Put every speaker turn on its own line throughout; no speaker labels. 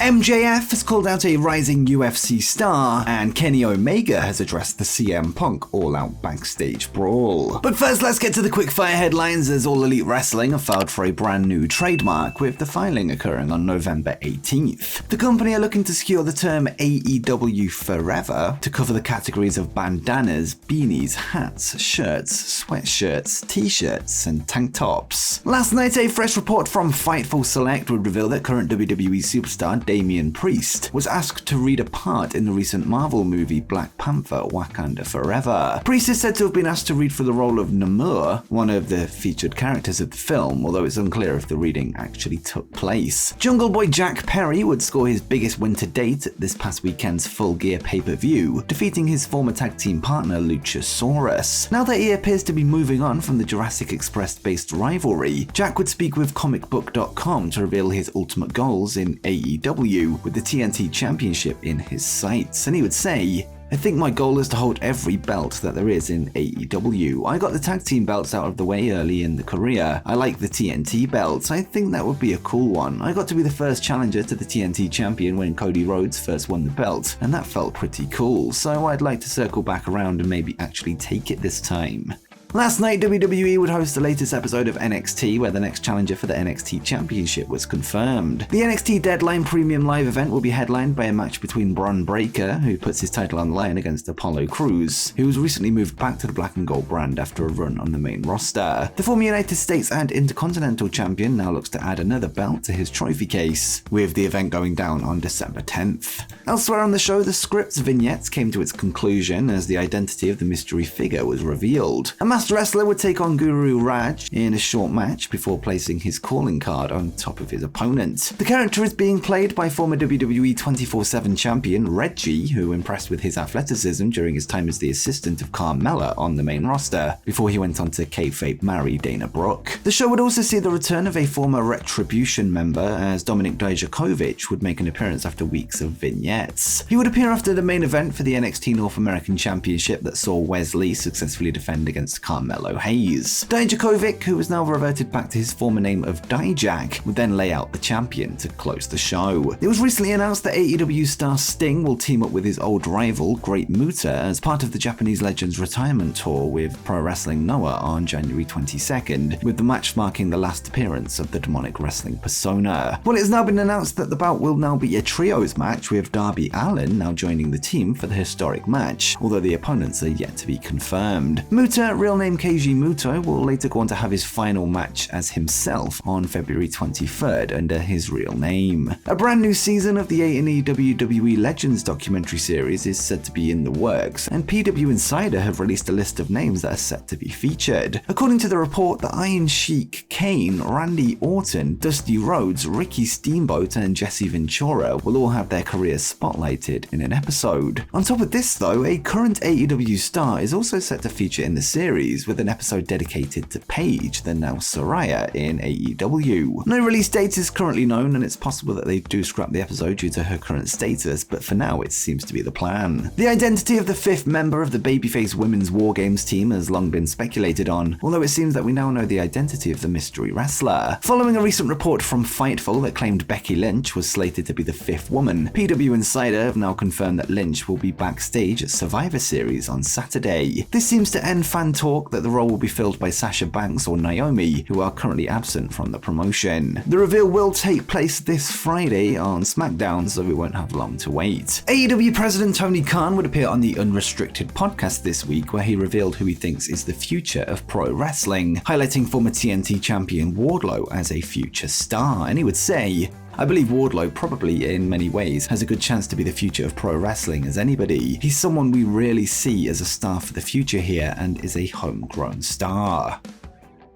MJF has called out a rising UFC star, and Kenny Omega has addressed the CM Punk all-out backstage brawl. But first, let's get to the quickfire headlines, as All Elite Wrestling have filed for a brand new trademark, with the filing occurring on November 18th. The company are looking to secure the term AEW Forever to cover the categories of bandanas, beanies, hats, shirts, sweatshirts, t-shirts, and tank tops. Last night, a fresh report from Fightful Select would reveal that current WWE superstar Damian Priest was asked to read a part in the recent Marvel movie Black Panther: Wakanda Forever. Priest is said to have been asked to read for the role of Namor, one of the featured characters of the film, although it's unclear if the reading actually took place. Jungle Boy Jack Perry would score his biggest win to date at this past weekend's Full Gear pay-per-view, defeating his former tag team partner Luchasaurus. Now that he appears to be moving on from the Jurassic Express-based rivalry, Jack would speak with comicbook.com to reveal his ultimate goals in AEW, with the TNT Championship in his sights, and he would say, "I think my goal is to hold every belt that there is in AEW. I got the tag team belts out of the way early in the career. I like the TNT belts. I think that would be a cool one. I got to be the first challenger to the TNT champion when Cody Rhodes first won the belt, and that felt pretty cool. So I'd like to circle back around and maybe actually take it this time." Last night, WWE would host the latest episode of NXT, where the next challenger for the NXT Championship was confirmed. The NXT Deadline Premium Live event will be headlined by a match between Bron Breakker, who puts his title on the line, against Apollo Crews, who was recently moved back to the Black and Gold brand after a run on the main roster. The former United States and Intercontinental Champion now looks to add another belt to his trophy case, with the event going down on December 10th. Elsewhere on the show, the script's vignettes came to its conclusion as the identity of the mystery figure was revealed. A masked wrestler would take on Guru Raj in a short match before placing his calling card on top of his opponent. The character is being played by former WWE 24/7 champion Reggie, who impressed with his athleticism during his time as the assistant of Carmella on the main roster, before he went on to kayfabe marry Dana Brooke. The show would also see the return of a former Retribution member, as Dominik Dijakovic would make an appearance after weeks of vignettes. He would appear after the main event for the NXT North American Championship that saw Wesley successfully defend against Carmelo Hayes. Dijakovic, who has now reverted back to his former name of Dijak, would then lay out the champion to close the show. It was recently announced that AEW star Sting will team up with his old rival, Great Muta, as part of the Japanese Legend's retirement tour with Pro Wrestling Noah on January 22nd, with the match marking the last appearance of the demonic wrestling persona. Well, it has now been announced that the bout will now be a trios match, with Darby Allin now joining the team for the historic match, although the opponents are yet to be confirmed. Muta, real name Keiji Muto, will later go on to have his final match as himself on February 23rd under his real name. A brand new season of the A&E WWE Legends documentary series is said to be in the works, and PW Insider have released a list of names that are set to be featured. According to the report, the Iron Sheik, Kane, Randy Orton, Dusty Rhodes, Ricky Steamboat, and Jesse Ventura will all have their careers spotlighted in an episode. On top of this though, a current AEW star is also set to feature in the series, with an episode dedicated to Paige, the now Saraya in AEW. No release date is currently known, and it's possible that they do scrap the episode due to her current status, but for now it seems to be the plan. The identity of the fifth member of the Babyface Women's War Games team has long been speculated on, although it seems that we now know the identity of the mystery wrestler. Following a recent report from Fightful that claimed Becky Lynch was slated to be the fifth woman, PW Insider have now confirmed that Lynch will be backstage at Survivor Series on Saturday. This seems to end fan talk that the role will be filled by Sasha Banks or Naomi, who are currently absent from the promotion. The reveal will take place this Friday on SmackDown, so we won't have long to wait. AEW President Tony Khan would appear on the Unrestricted podcast this week, where he revealed who he thinks is the future of pro wrestling, highlighting former TNT champion Wardlow as a future star, and he would say, "I believe Wardlow probably in many ways has a good chance to be the future of pro wrestling as anybody. He's someone we really see as a star for the future here and is a homegrown star."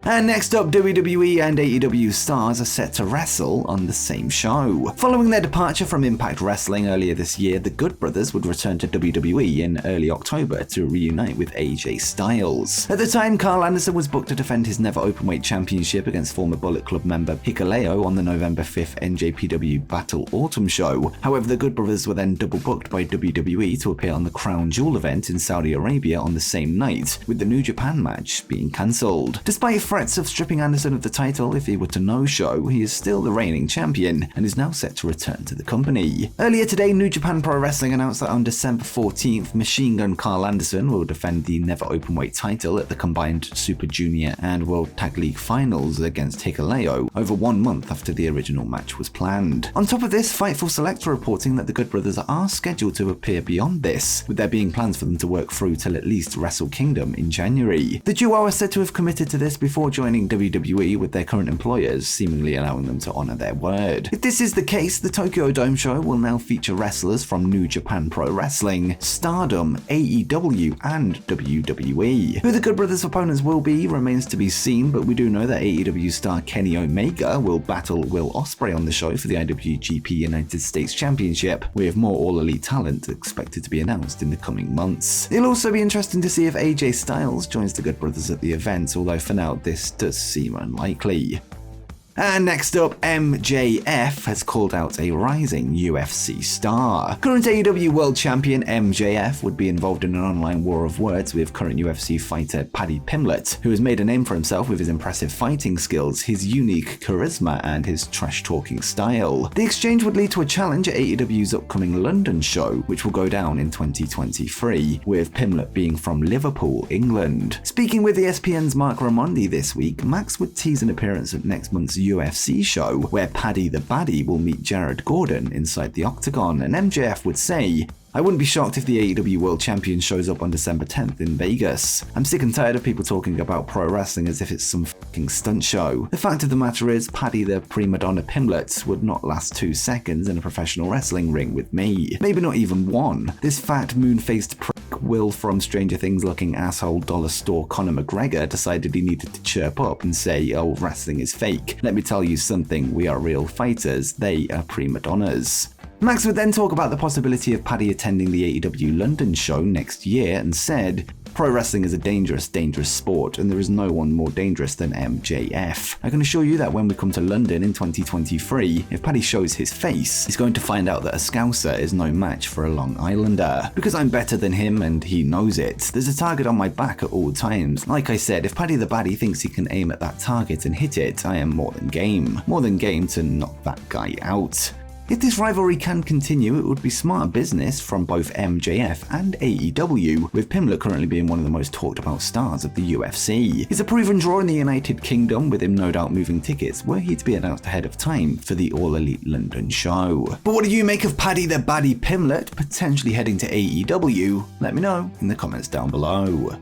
And next up, WWE and AEW stars are set to wrestle on the same show. Following their departure from Impact Wrestling earlier this year, the Good Brothers would return to WWE in early October to reunite with AJ Styles. At the time, Carl Anderson was booked to defend his Never Openweight Championship against former Bullet Club member Hikuleo on the November 5th NJPW Battle Autumn show. However, the Good Brothers were then double booked by WWE to appear on the Crown Jewel event in Saudi Arabia on the same night, with the New Japan match being cancelled. Despite threats of stripping Anderson of the title if he were to no-show, he is still the reigning champion and is now set to return to the company. Earlier today, New Japan Pro Wrestling announced that on December 14th, Machine Gun Carl Anderson will defend the Never Openweight title at the combined Super Junior and World Tag League finals against Hikuleo over 1 month after the original match was planned. On top of this, Fightful Select are reporting that the Good Brothers are scheduled to appear beyond this, with there being plans for them to work through till at least Wrestle Kingdom in January. The duo are said to have committed to this before joining WWE, with their current employers seemingly allowing them to honor their word. If this is the case, the Tokyo Dome show will now feature wrestlers from New Japan Pro Wrestling, Stardom, AEW, and WWE. Who the Good Brothers' opponents will be remains to be seen, but we do know that AEW star Kenny Omega will battle Will Ospreay on the show for the IWGP United States Championship, with more All Elite talent expected to be announced in the coming months. It'll also be interesting to see if AJ Styles joins the Good Brothers at the event, although for now this does seem unlikely. And next up, MJF has called out a rising UFC star. Current AEW World Champion MJF would be involved in an online war of words with current UFC fighter Paddy Pimblett, who has made a name for himself with his impressive fighting skills, his unique charisma, and his trash-talking style. The exchange would lead to a challenge at AEW's upcoming London show, which will go down in 2023, with Pimblett being from Liverpool, England. Speaking with ESPN's Mark Raimondi this week, Max would tease an appearance at next month's UFC show, where Paddy the Baddy will meet Jared Gordon inside the Octagon, and MJF would say, "I wouldn't be shocked if the AEW World Champion shows up on December 10th in Vegas. I'm sick and tired of people talking about pro wrestling as if it's some fucking stunt show. The fact of the matter is, Paddy the Prima Donna Pimblett would not last 2 seconds in a professional wrestling ring with me. Maybe not even 1. This fat, moon-faced prick Will from Stranger Things looking asshole dollar store Conor McGregor decided he needed to chirp up and say, oh, wrestling is fake. Let me tell you something, we are real fighters, they are prima donnas." Max would then talk about the possibility of Paddy attending the AEW London show next year and said, "Pro wrestling is a dangerous, dangerous sport, and there is no one more dangerous than MJF. I can assure you that when we come to London in 2023, if Paddy shows his face, he's going to find out that a Scouser is no match for a Long Islander. Because I'm better than him and he knows it, there's a target on my back at all times. Like I said, if Paddy the Baddy thinks he can aim at that target and hit it, I am more than game. More than game to knock that guy out." If this rivalry can continue, it would be smart business from both MJF and AEW, with Pimblett currently being one of the most talked about stars of the UFC. He's a proven draw in the United Kingdom, with him no doubt moving tickets were he to be announced ahead of time for the All Elite London show. But what do you make of Paddy the Baddy Pimblett potentially heading to AEW? Let me know in the comments down below.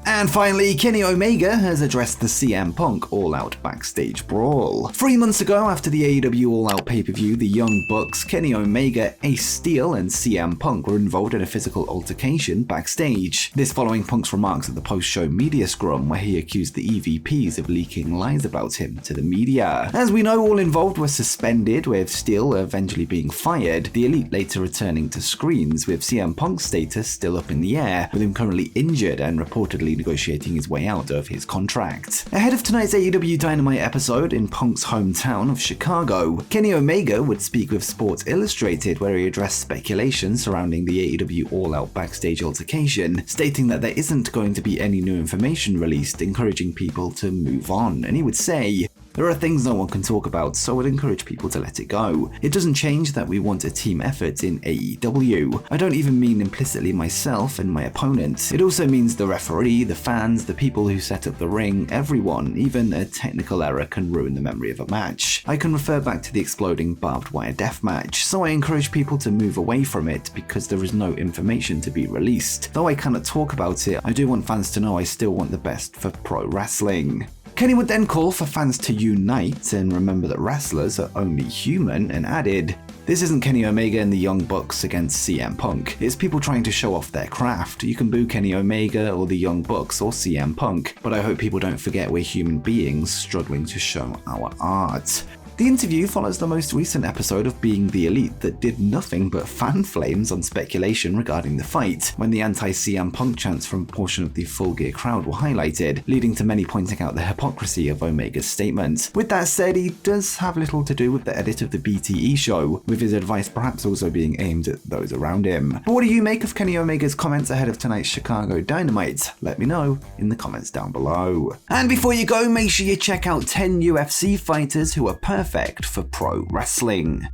And finally, Kenny Omega has addressed the CM Punk All-Out backstage brawl. 3 months ago, after the AEW All-Out pay-per-view, the Young Bucks, Kenny Omega, Ace Steel, and CM Punk were involved in a physical altercation backstage. This following Punk's remarks at the post-show media scrum, where he accused the EVPs of leaking lies about him to the media. As we know, all involved were suspended, with Steel eventually being fired, the Elite later returning to screens, with CM Punk's status still up in the air, with him currently injured and reportedly negotiating his way out of his contract. Ahead of tonight's AEW Dynamite episode in Punk's hometown of Chicago, Kenny Omega would speak with Sports Illustrated, where he addressed speculation surrounding the AEW All-Out backstage altercation, stating that there isn't going to be any new information released, encouraging people to move on, and he would say, "There are things no one can talk about, so I'd encourage people to let it go. It doesn't change that we want a team effort in AEW. I don't even mean implicitly myself and my opponent. It also means the referee, the fans, the people who set up the ring, everyone. Even a technical error can ruin the memory of a match. I can refer back to the exploding barbed wire death match, so I encourage people to move away from it because there is no information to be released. Though I cannot talk about it, I do want fans to know I still want the best for pro wrestling." Kenny would then call for fans to unite and remember that wrestlers are only human, and added, "This isn't Kenny Omega and the Young Bucks against CM Punk. It's people trying to show off their craft. You can boo Kenny Omega or the Young Bucks or CM Punk, but I hope people don't forget we're human beings struggling to show our art." The interview follows the most recent episode of Being the Elite that did nothing but fan flames on speculation regarding the fight, when the anti-CM Punk chants from a portion of the Full Gear crowd were highlighted, leading to many pointing out the hypocrisy of Omega's statement. With that said, he does have little to do with the edit of the BTE show, with his advice perhaps also being aimed at those around him. But what do you make of Kenny Omega's comments ahead of tonight's Chicago Dynamite? Let me know in the comments down below. And before you go, make sure you check out 10 UFC fighters who are perfect for pro wrestling.